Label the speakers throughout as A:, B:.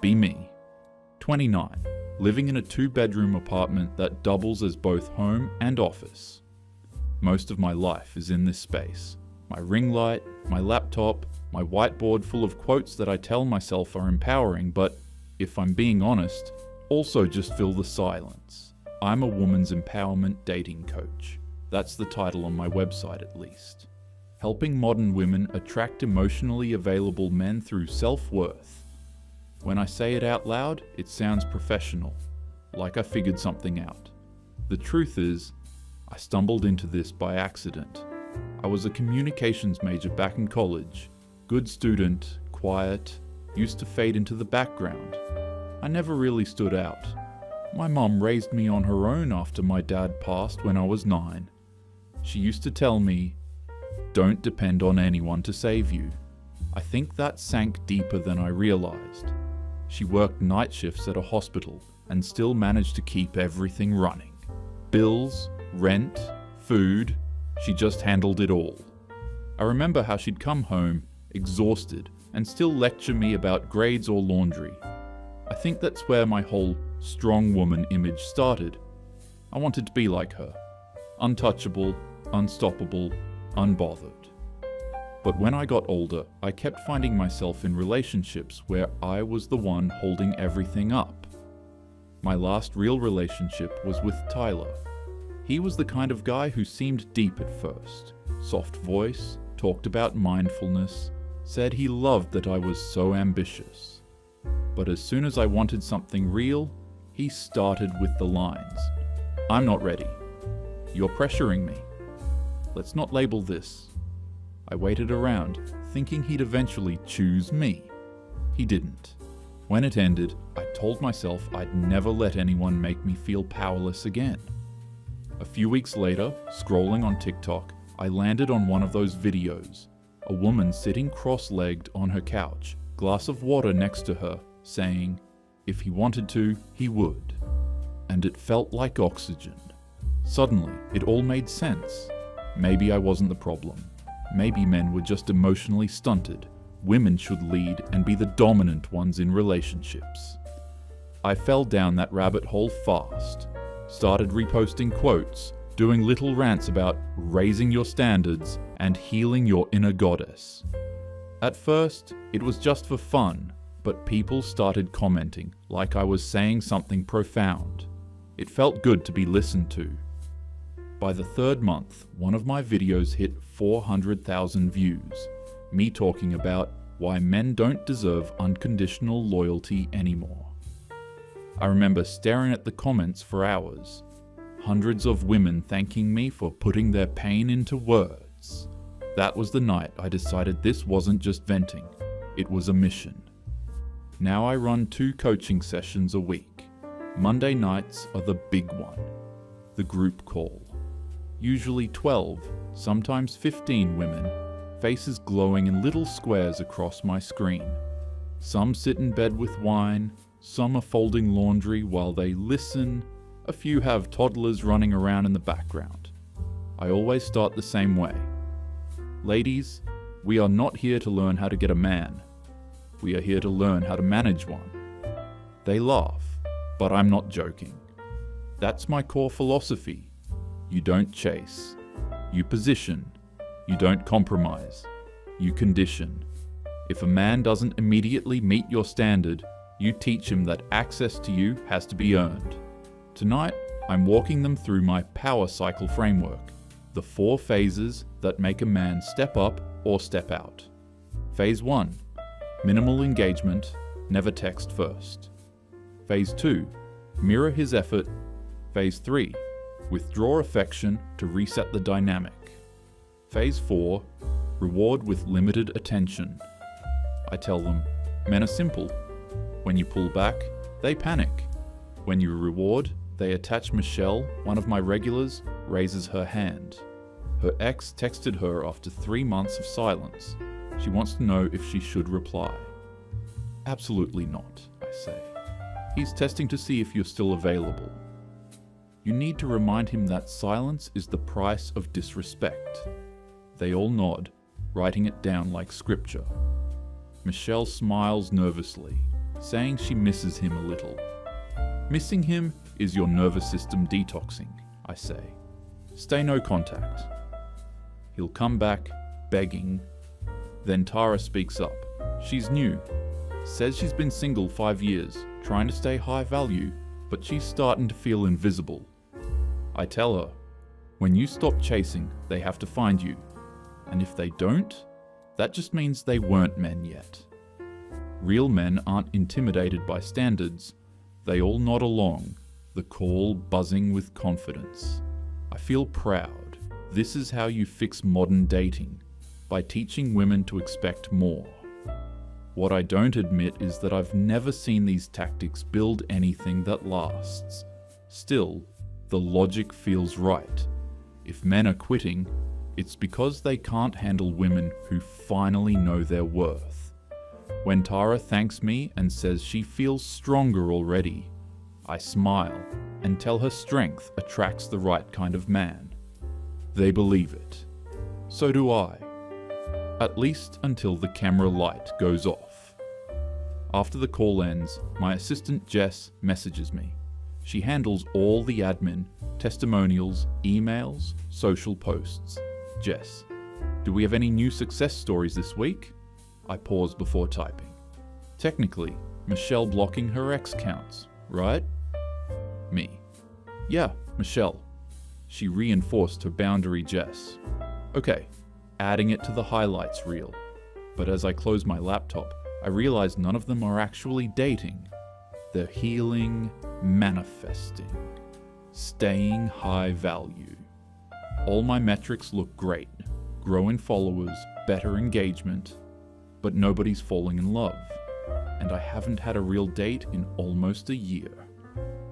A: be me. 29, living in a 2-bedroom apartment that doubles as both home and office. Most of my life is in this space. My ring light, my laptop, my whiteboard full of quotes that I tell myself are empowering, but if I'm being honest, also just fill the silence. I'm a woman's empowerment dating coach. That's the title on my website at least. Helping modern women attract emotionally available men through self-worth. When I say it out loud, it sounds professional, like I figured something out. The truth is, I stumbled into this by accident. I was a communications major back in college. Good student, quiet, used to fade into the background. I never really stood out. My mom raised me on her own after my dad passed when I was 9. She used to tell me, "Don't depend on anyone to save you." I think that sank deeper than I realized. She worked night shifts at a hospital and still managed to keep everything running. Bills, rent, food, she just handled it all. I remember how she'd come home, exhausted, and still lecture me about grades or laundry. I think that's where my whole strong woman image started. I wanted to be like her. Untouchable, unstoppable, unbothered. But when I got older, I kept finding myself in relationships where I was the one holding everything up. My last real relationship was with Tyler. He was the kind of guy who seemed deep at first. Soft voice, talked about mindfulness, said he loved that I was so ambitious. But as soon as I wanted something real, he started with the lines. "I'm not ready. You're pressuring me. Let's not label this." I waited around, thinking he'd eventually choose me. He didn't. When it ended, I told myself I'd never let anyone make me feel powerless again. A few weeks later, scrolling on TikTok, I landed on one of those videos. A woman sitting cross-legged on her couch, glass of water next to her, saying, if he wanted to, he would. And it felt like oxygen. Suddenly, it all made sense. Maybe I wasn't the problem. Maybe men were just emotionally stunted. Women should lead and be the dominant ones in relationships. I fell down that rabbit hole fast. Started reposting quotes, doing little rants about raising your standards and healing your inner goddess. At first, it was just for fun, but people started commenting like I was saying something profound. It felt good to be listened to. By the 3rd month, one of my videos hit 400,000 views, me talking about why men don't deserve unconditional loyalty anymore. I remember staring at the comments for hours. Hundreds of women thanking me for putting their pain into words. That was the night I decided this wasn't just venting, it was a mission. Now I run 2 coaching sessions a week. Monday nights are the big one, the group call. Usually 12, sometimes 15 women, faces glowing in little squares across my screen. Some sit in bed with wine, some are folding laundry while they listen, a few have toddlers running around in the background. I always start the same way. Ladies, we are not here to learn how to get a man. We are here to learn how to manage one. They laugh, but I'm not joking. That's my core philosophy. You don't chase. You position. You don't compromise. You condition. If a man doesn't immediately meet your standard, you teach him that access to you has to be earned. Tonight, I'm walking them through my power cycle framework, the 4 phases that make a man step up or step out. Phase 1, minimal engagement, never text first. Phase 2, mirror his effort. Phase 3, withdraw affection to reset the dynamic. Phase 4, reward with limited attention. I tell them, men are simple. When you pull back, they panic. When you reward, they attach. Michelle, one of my regulars, raises her hand. Her ex texted her after 3 months of silence. She wants to know if she should reply. Absolutely not, I say. He's testing to see if you're still available. You need to remind him that silence is the price of disrespect. They all nod, writing it down like scripture. Michelle smiles nervously. saying she misses him a little. Missing him is your nervous system detoxing, I say. Stay no contact. He'll come back, begging. Then Tara speaks up. She's new. Says she's been single 5 years, trying to stay high value, but she's starting to feel invisible. I tell her, when you stop chasing, they have to find you. And if they don't, that just means they weren't men yet. Real men aren't intimidated by standards. They all nod along, the call buzzing with confidence. I feel proud. This is how you fix modern dating, by teaching women to expect more. What I don't admit is that I've never seen these tactics build anything that lasts. Still, the logic feels right. If men are quitting, it's because they can't handle women who finally know their worth. When Tara thanks me and says she feels stronger already, I smile and tell her strength attracts the right kind of man. They believe it. So do I. At least until the camera light goes off. After the call ends, my assistant Jess messages me. She handles all the admin, testimonials, emails, social posts. Jess, do we have any new success stories this week? I pause before typing. Technically, Michelle blocking her ex counts, right? Me. Yeah, Michelle. She reinforced her boundary, Jess. Okay, adding it to the highlights reel. But as I close my laptop, I realize none of them are actually dating. They're healing, manifesting, staying high value. All my metrics look great. Growing followers, better engagement, but nobody's falling in love. And I haven't had a real date in almost a year.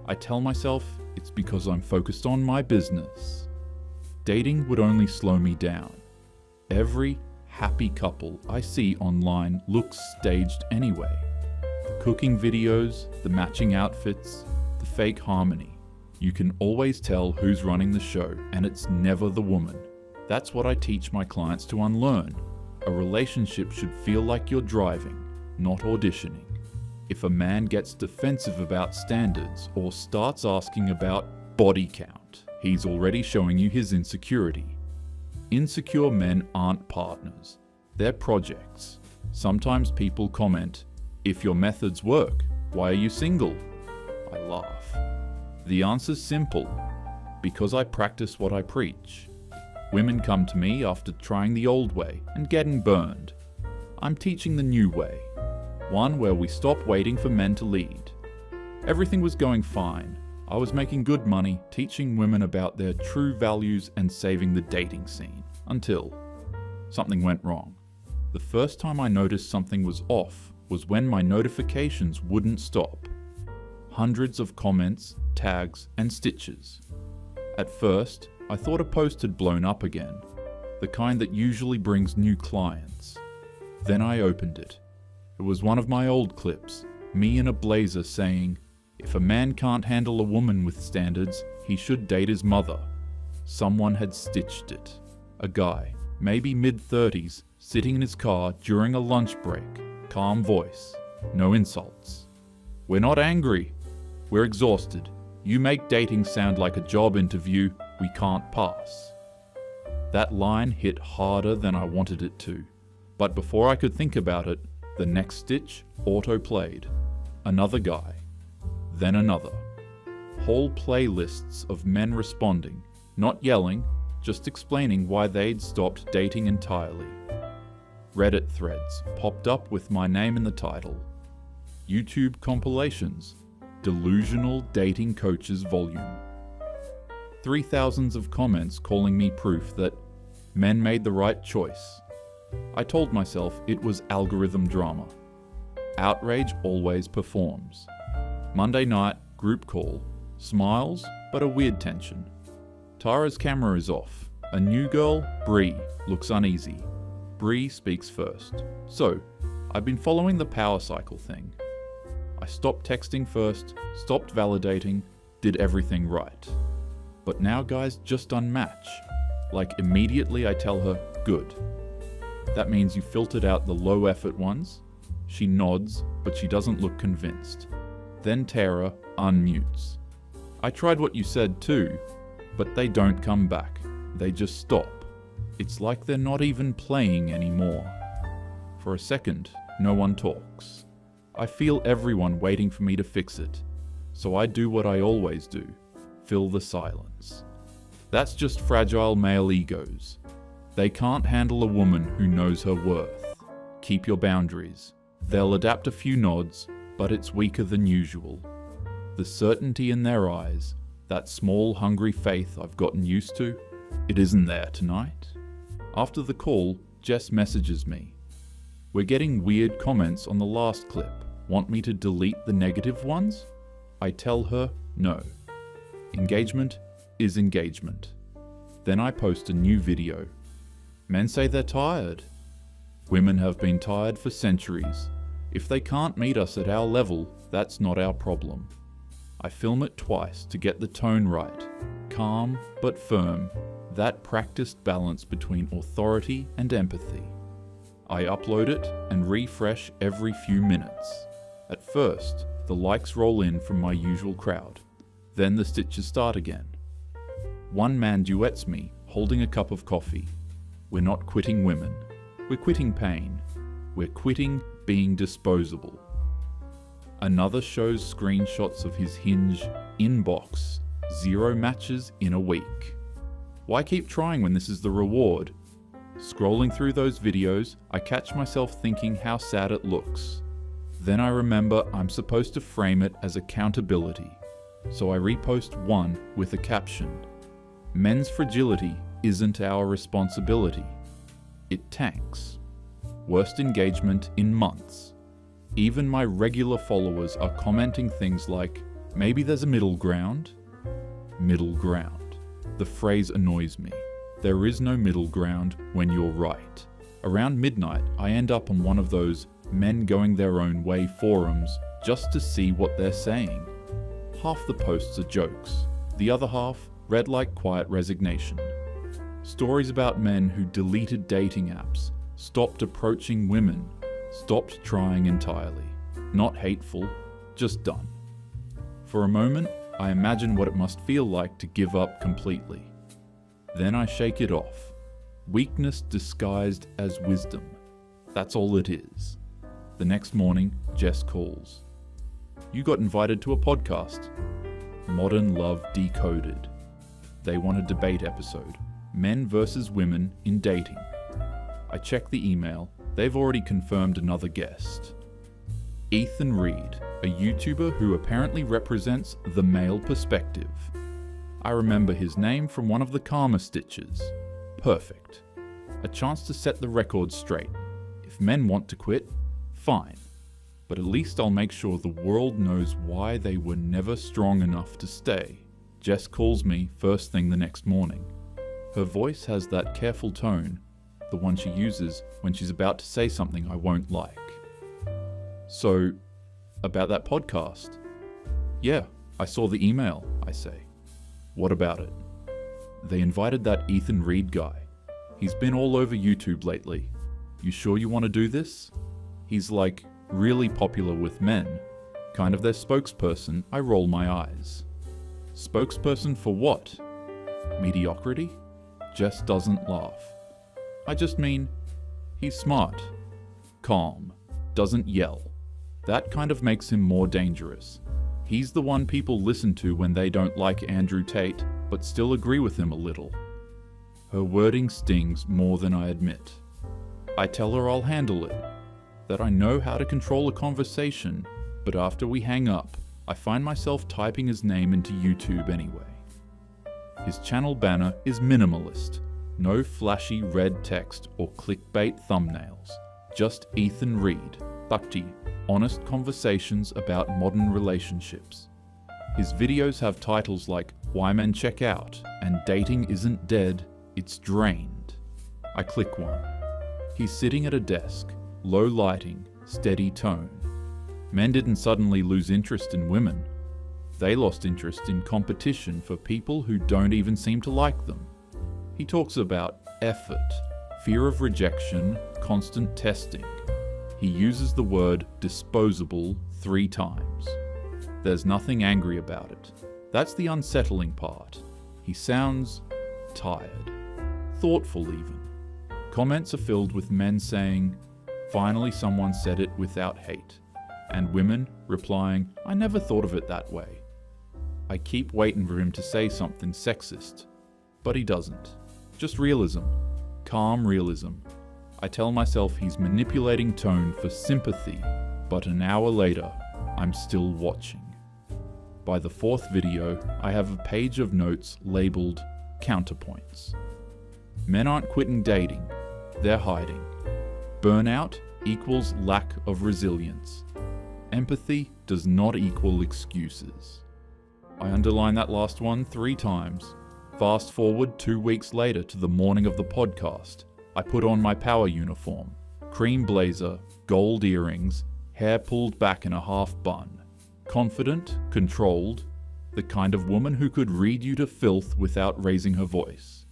A: I tell myself it's because I'm focused on my business. Dating would only slow me down. Every happy couple I see online looks staged anyway. The cooking videos, the matching outfits, the fake harmony. You can always tell who's running the show, and it's never the woman. That's what I teach my clients to unlearn. A relationship should feel like you're driving, not auditioning. If a man gets defensive about standards or starts asking about body count, he's already showing you his insecurity. Insecure men aren't partners. They're projects. Sometimes people comment, "If your methods work, why are you single?" I laugh. The answer's simple. Because I practice what I preach. Women come to me after trying the old way and getting burned. I'm teaching the new way. One where we stop waiting for men to lead. Everything was going fine. I was making good money, teaching women about their true values and saving the dating scene. Until something went wrong. The first time I noticed something was off was when my notifications wouldn't stop. Hundreds of comments, tags, and stitches. At first, I thought a post had blown up again, the kind that usually brings new clients. Then I opened it. It was one of my old clips, me in a blazer saying, "If a man can't handle a woman with standards, he should date his mother." Someone had stitched it. A guy, maybe mid-30s, sitting in his car during a lunch break, calm voice, no insults. "We're not angry. We're exhausted. You make dating sound like a job interview we can't pass." That line hit harder than I wanted it to, but before I could think about it, the next stitch auto-played. Another guy. Then another. Whole playlists of men responding, not yelling, just explaining why they'd stopped dating entirely. Reddit threads popped up with my name in the title. YouTube compilations. Delusional Dating Coaches Volume. 3,000s of comments calling me proof that men made the right choice. I told myself it was algorithm drama. Outrage always performs. Monday night, group call. Smiles, but a weird tension. Tara's camera is off. A new girl, Bree, looks uneasy. Bree speaks first. "So, I've been following the power cycle thing. I stopped texting first, stopped validating, did everything right. But now guys just unmatch. Like immediately I tell her, good. That means you filtered out the low effort ones." She nods, but she doesn't look convinced. Then Tara unmutes. I tried what you said too, but they don't come back. They just stop. It's like they're not even playing anymore. For a second, no one talks. I feel everyone waiting for me to fix it, so I do what I always do, fill the silence. That's just fragile male egos. They can't handle a woman who knows her worth. Keep your boundaries. They'll adapt a few nods, but it's weaker than usual. The certainty in their eyes, that small hungry faith I've gotten used to, it isn't there tonight. After the call, Jess messages me. We're getting weird comments on the last clip. Want me to delete the negative ones? I tell her no. Engagement is engagement. Then I post a new video. Men say they're tired. Women have been tired for centuries. If they can't meet us at our level, that's not our problem. I film it twice to get the tone right. Calm but firm, that practiced balance between authority and empathy. I upload it and refresh every few minutes. At first, the likes roll in from my usual crowd. Then the stitches start again. One man duets me, holding a cup of coffee. We're not quitting women. We're quitting pain. We're quitting being disposable. Another shows screenshots of his Hinge inbox. 0 matches in a week. Why keep trying when this is the reward? Scrolling through those videos, I catch myself thinking how sad it looks. Then I remember I'm supposed to frame it as accountability. So I repost one with a caption. Men's fragility isn't our responsibility. It tanks. Worst engagement in months. Even my regular followers are commenting things like, maybe there's a middle ground? Middle ground. The phrase annoys me. There is no middle ground when you're right. Around midnight, I end up on one of those men going their own way forums just to see what they're saying. Half the posts are jokes. The other half read like quiet resignation. Stories about men who deleted dating apps, stopped approaching women, stopped trying entirely. Not hateful, just done. For a moment, I imagine what it must feel like to give up completely. Then I shake it off. Weakness disguised as wisdom. That's all it is. The next morning, Jess calls. You got invited to a podcast. Modern Love Decoded. They want a debate episode. Men versus women in dating. I check the email. They've already confirmed another guest. Ethan Reed, a YouTuber who apparently represents the male perspective. I remember his name from one of the Karma stitches. Perfect. A chance to set the record straight. If men want to quit, fine. But at least I'll make sure the world knows why they were never strong enough to stay. Jess calls me first thing the next morning. Her voice has that careful tone, the one she uses when she's about to say something I won't like. So, about that podcast? Yeah, I saw the email, I say. What about it? They invited that Ethan Reed guy. He's been all over YouTube lately. You sure you want to do this? He's like really popular with men. Kind of their spokesperson. I roll my eyes. Spokesperson for what? Mediocrity? Jess doesn't laugh. I just mean, he's smart, calm, doesn't yell. That kind of makes him more dangerous. He's the one people listen to when they don't like Andrew Tate, but still agree with him a little. Her wording stings more than I admit. I tell her I'll handle it, that I know how to control a conversation, but after we hang up, I find myself typing his name into YouTube anyway. His channel banner is minimalist. No flashy red text or clickbait thumbnails. Just Ethan Reed, Bhakti, honest conversations about modern relationships. His videos have titles like Why Men Check Out and Dating Isn't Dead, It's Drained. I click one. He's sitting at a desk, low lighting, steady tone. Men didn't suddenly lose interest in women. They lost interest in competition for people who don't even seem to like them. He talks about effort, fear of rejection, constant testing. He uses the word disposable 3 times. There's nothing angry about it. That's the unsettling part. He sounds tired. Thoughtful even. Comments are filled with men saying, "Finally someone said it without hate," and women replying, "I never thought of it that way." I keep waiting for him to say something sexist, but he doesn't. Just realism. Calm realism. I tell myself he's manipulating tone for sympathy, but an hour later, I'm still watching. By the 4th video, I have a page of notes labeled counterpoints. Men aren't quitting dating, they're hiding. Burnout equals lack of resilience. Empathy does not equal excuses. I underline that last one 3 times. Fast forward 2 weeks later to the morning of the podcast. I put on my power uniform, cream blazer, gold earrings, hair pulled back in a half bun. Confident, controlled, the kind of woman who could read you to filth without raising her voice.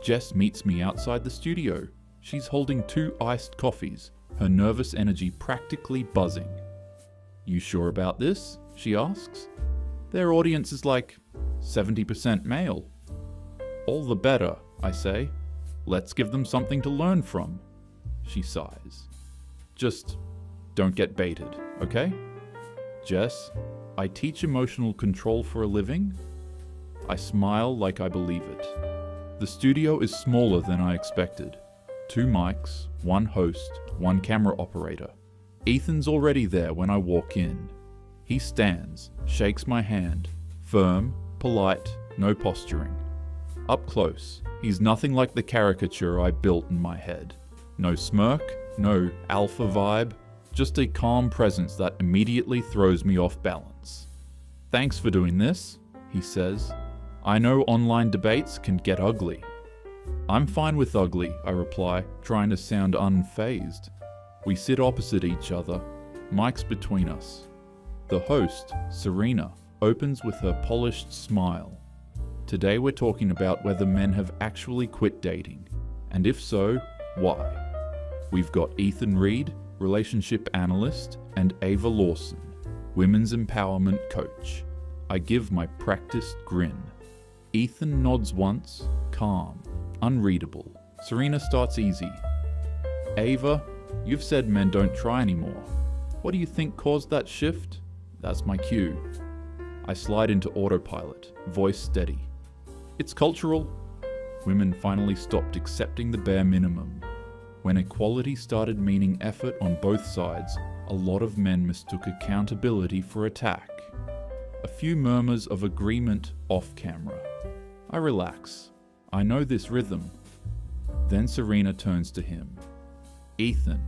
A: Jess meets me outside the studio. She's holding 2 iced coffees, her nervous energy practically buzzing. "You sure about this?" she asks. "Their audience is like 70% male." "All the better," I say. "Let's give them something to learn from." She sighs. "Just don't get baited, okay?" "Jess, I teach emotional control for a living." I smile like I believe it. The studio is smaller than I expected. 2 mics, 1 host, 1 camera operator. Ethan's already there when I walk in. He stands, shakes my hand, firm, polite, no posturing. Up close, he's nothing like the caricature I built in my head. No smirk, no alpha vibe, just a calm presence that immediately throws me off balance. "Thanks for doing this," he says. "I know online debates can get ugly." "I'm fine with ugly," I reply, trying to sound unfazed. We sit opposite each other, mics between us. The host, Serena, opens with her polished smile. Today we're talking about whether men have actually quit dating, and if so, why. We've got Ethan Reed, relationship analyst, and Ava Lawson, women's empowerment coach. I give my practiced grin. Ethan nods once, calm, unreadable. Serena starts easy. "Ava, you've said men don't try anymore. What do you think caused that shift?" That's my cue. I slide into autopilot, voice steady. "It's cultural." Women finally stopped accepting the bare minimum. When equality started meaning effort on both sides, a lot of men mistook accountability for attack. A few murmurs of agreement off camera. I relax. I know this rhythm. Then Serena turns to him. "Ethan,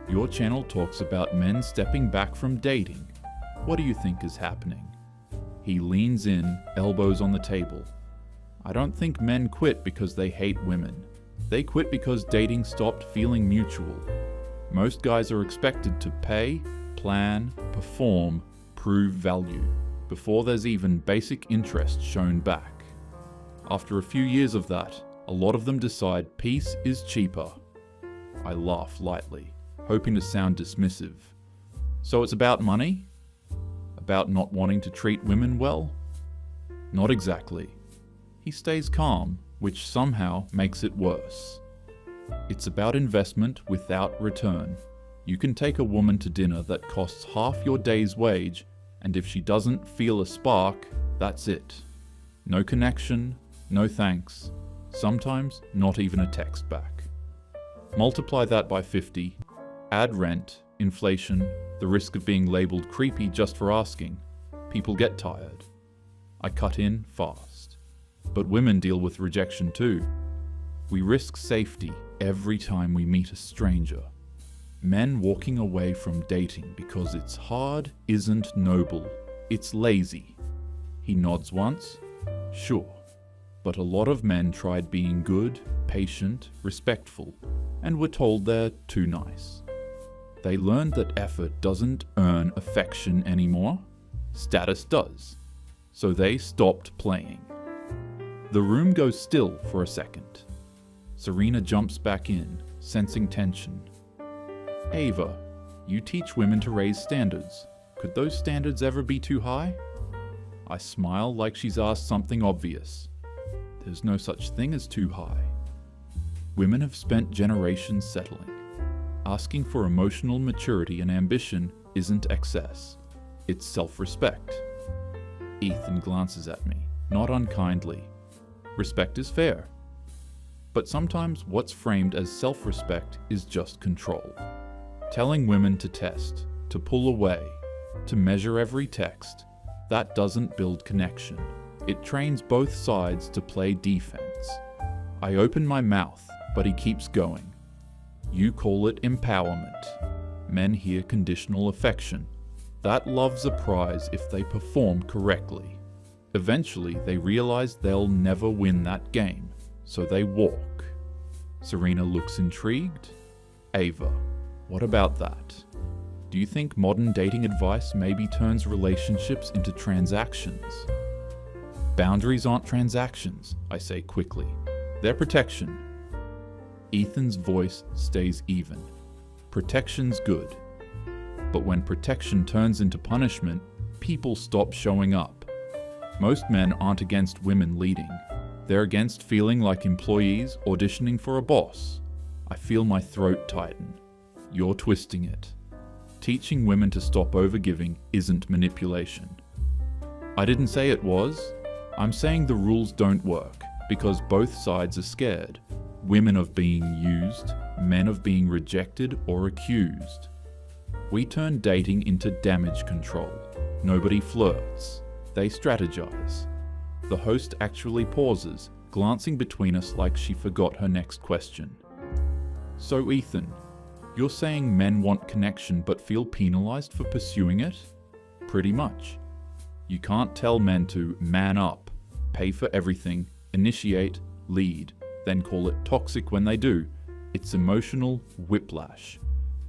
A: your channel talks about men stepping back from dating. What do you think is happening?" He leans in, elbows on the table. "I don't think men quit because they hate women. They quit because dating stopped feeling mutual. Most guys are expected to pay, plan, perform, prove value, before there's even basic interest shown back. After a few years of that, a lot of them decide peace is cheaper." I laugh lightly, hoping to sound dismissive. "So it's about money? About not wanting to treat women well?" "Not exactly." He stays calm, which somehow makes it worse. "It's about investment without return. You can take a woman to dinner that costs half your day's wage, and if she doesn't feel a spark, that's it. No connection, no thanks, sometimes not even a text back. Multiply that by 50, add rent, inflation, the risk of being labelled creepy just for asking. People get tired. I cut in fast. But women deal with rejection too. We risk safety every time we meet a stranger. Men walking away from dating because it's hard isn't noble, it's lazy." He nods once. "Sure. But a lot of men tried being good, patient, respectful, and were told they're too nice. They learned that effort doesn't earn affection anymore. Status does. So they stopped playing." The room goes still for a second. Serena jumps back in, sensing tension. "Ava, You teach women to raise standards. Could those standards ever be too high? I smile like she's asked something obvious. There's no such thing as too high. Women have spent generations settling. Asking for emotional maturity and ambition isn't excess. It's self-respect. Ethan glances at me, not unkindly. Respect is fair. But sometimes what's framed as self-respect is just control. Telling women to test, to pull away, to measure every text, that doesn't build connection. It trains both sides to play defense. I open my mouth, but he keeps going. You call it empowerment. Men hear conditional affection. That love's a prize if they perform correctly. Eventually, they realize they'll never win that game, so they walk. Serena looks intrigued. Ava, what about that? Do you think modern dating advice maybe turns relationships into transactions? Boundaries aren't transactions, I say quickly. They're protection. Ethan's voice stays even. Protection's good. But when protection turns into punishment, people stop showing up. Most men aren't against women leading. They're against feeling like employees auditioning for a boss. I feel my throat tighten. You're twisting it. Teaching women to stop overgiving isn't manipulation. I didn't say it was. I'm saying the rules don't work because both sides are scared. Women of being used, men of being rejected or accused. We turn dating into damage control. Nobody flirts. They strategize. The host actually pauses, glancing between us like she forgot her next question. So Ethan, you're saying men want connection but feel penalized for pursuing it? Pretty much. You can't tell men to man up, pay for everything, initiate, lead, then call it toxic when they do. It's emotional whiplash.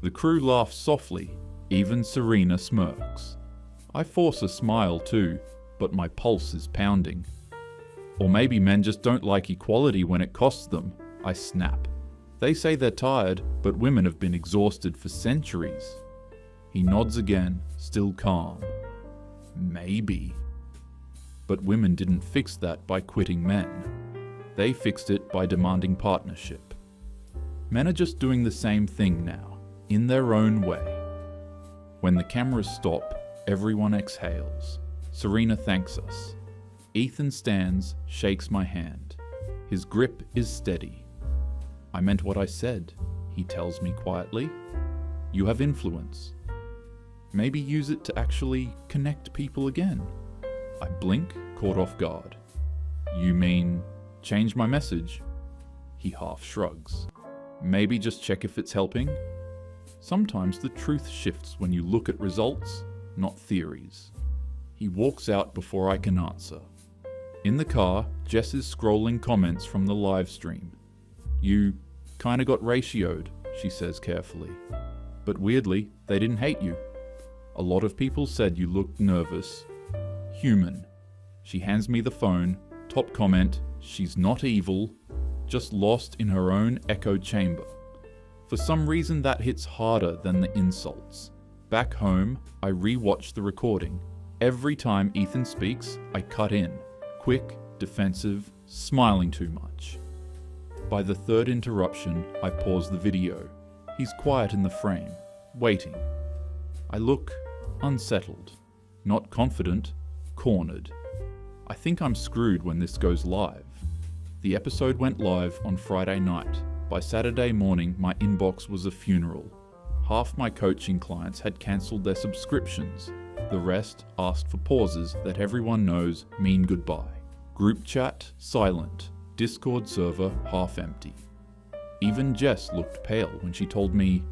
A: The crew laughs softly, even Serena smirks. I force a smile too, but my pulse is pounding. Or maybe men just don't like equality when it costs them, I snap. They say they're tired, but women have been exhausted for centuries. He nods again, still calm. Maybe. But women didn't fix that by quitting men. They fixed it by demanding partnership. Men are just doing the same thing now, in their own way. When the cameras stop, everyone exhales. Serena thanks us. Ethan stands, shakes my hand. His grip is steady. I meant what I said, he tells me quietly. You have influence. Maybe use it to actually connect people again. I blink, caught off guard. You mean change my message? He half shrugs. Maybe just check if it's helping? Sometimes the truth shifts when you look at results, not theories. He walks out before I can answer. In the car, Jess is scrolling comments from the live stream. You kinda got ratioed, she says carefully. But weirdly, they didn't hate you. A lot of people said you looked nervous. Human. She hands me the phone, top comment, she's not evil, just lost in her own echo chamber. For some reason that hits harder than the insults. Back home, I re-watch the recording. Every time Ethan speaks, I cut in. Quick, defensive, smiling too much. By the third interruption, I pause the video. He's quiet in the frame, waiting. I look unsettled, not confident, cornered. I think I'm screwed when this goes live. The episode went live on Friday night. By Saturday morning, my inbox was a funeral. Half my coaching clients had cancelled their subscriptions. The rest asked for pauses that everyone knows mean goodbye. Group chat, silent. Discord server, half empty. Even Jess looked pale when she told me,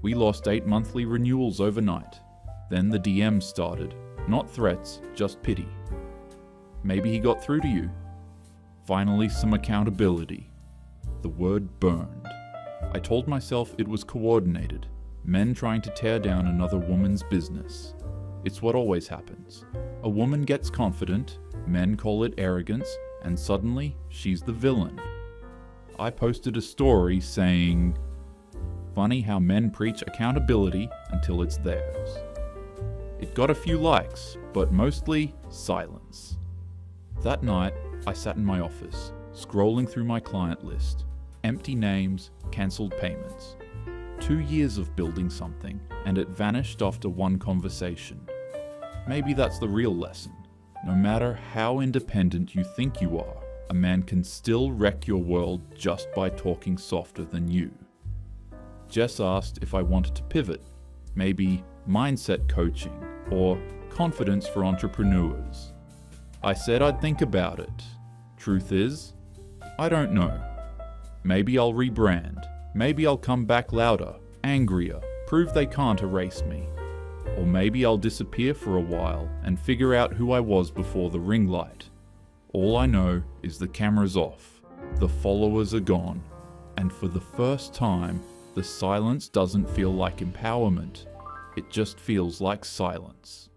A: we lost 8 monthly renewals overnight. Then the DMs started. Not threats, just pity. Maybe he got through to you. Finally, some accountability. The word burned. I told myself it was coordinated. Men trying to tear down another woman's business. It's what always happens. A woman gets confident, men call it arrogance, and suddenly she's the villain. I posted a story saying, Funny how men preach accountability until it's theirs. It got a few likes, but mostly silence. That night, I sat in my office, scrolling through my client list. Empty names, cancelled payments. 2 years of building something, and it vanished after one conversation. Maybe that's the real lesson. No matter how independent you think you are, a man can still wreck your world just by talking softer than you. Jess asked if I wanted to pivot, maybe mindset coaching or confidence for entrepreneurs. I said I'd think about it. Truth is, I don't know. Maybe I'll rebrand. Maybe I'll come back louder, angrier, prove they can't erase me. Or maybe I'll disappear for a while and figure out who I was before the ring light. All I know is the camera's off, the followers are gone, and for the first time, the silence doesn't feel like empowerment. It just feels like silence.